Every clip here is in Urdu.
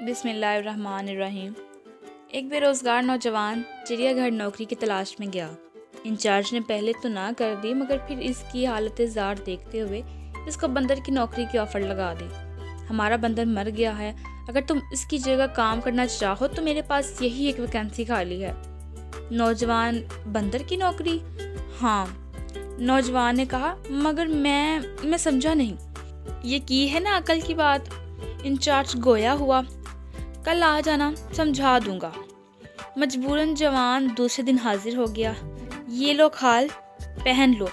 بسم اللہ الرحمن الرحیم۔ ایک بے روزگار نوجوان چڑیا گھر نوکری کی تلاش میں گیا۔ انچارج نے پہلے تو نہ کر دی، مگر پھر اس کی حالت زار دیکھتے ہوئے اس کو بندر کی نوکری کی آفر لگا دی۔ ہمارا بندر مر گیا ہے، اگر تم اس کی جگہ کام کرنا چاہو تو میرے پاس یہی ایک ویکینسی خالی ہے۔ نوجوان: بندر کی نوکری؟ ہاں، نوجوان نے کہا، مگر میں سمجھا نہیں۔ یہ کی ہے نا عقل کی بات؟ انچارج گویا ہوا۔ کل آ جانا، سمجھا دوں گا۔ مجبوراً جوان دوسرے دن حاضر ہو گیا۔ یہ لو کھال، پہن لو،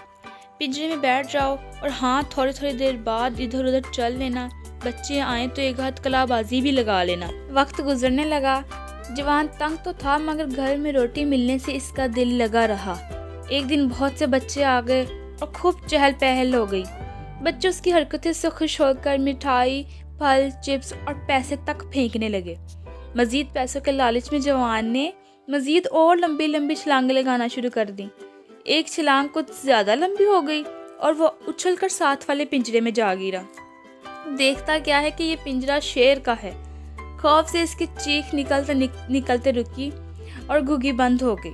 پنجرے میں بیٹھ جاؤ، اور ہاں تھوڑی دیر بعد ادھر ادھر چل لینا، بچے آئیں تو ایک ہاتھ کلا بازی بھی لگا لینا۔ وقت گزرنے لگا۔ جوان تنگ تو تھا، مگر گھر میں روٹی ملنے سے اس کا دل لگا رہا۔ ایک دن بہت سے بچے آ گئے اور خوب چہل پہل ہو گئی۔ بچے اس کی حرکتیں سے خوش ہو کر مٹھائی، پھل، چپس اور پیسے تک پھینکنے لگے۔ مزید پیسوں کے لالچ میں جوان نے مزید اور لمبی لمبی چھلانگیں لگانا شروع کر دیں۔ ایک چھلانگ کچھ زیادہ لمبی ہو گئی اور وہ اچھل کر ساتھ والے پنجرے میں جا گرا۔ دیکھتا کیا ہے کہ یہ پنجرہ شیر کا ہے۔ خوف سے اس کی چیخ نکلتے رکی اور گھگی بند ہو گئی۔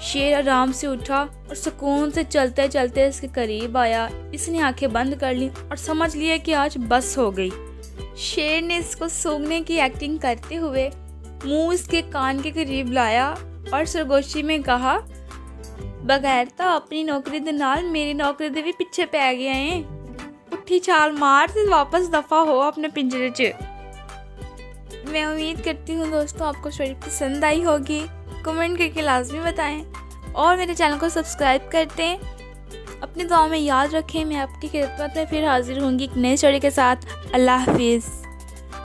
شیر آرام سے اٹھا اور سکون سے چلتے چلتے اس کے قریب آیا۔ اس نے آنکھیں بند کر لی اور سمجھ لیا کہ آج بس ہو گئی۔ شیر نے اس کو سونگنے کی ایکٹنگ کرتے ہوئے منہ اس کے کان کے قریب لایا اور سرگوشی میں کہا، بغیر تو اپنی نوکری دے نال میری نوکری دے بھی پیچھے پی گئے ہیں۔ اٹھی چھال مار سے واپس دفع ہو اپنے پنجرے چ۔ میں امید کرتی ہوں دوستوں آپ کو اسٹوری پسند آئی ہوگی۔ کمنٹ کر کے لازمی بتائیں اور میرے چینل کو سبسکرائب کر دیں۔ اپنی دعاؤں میں یاد رکھیں۔ میں آپ کی خدمت میں پھر حاضر ہوں گی ایک نئی اسٹوری کے ساتھ۔ اللہ حافظ۔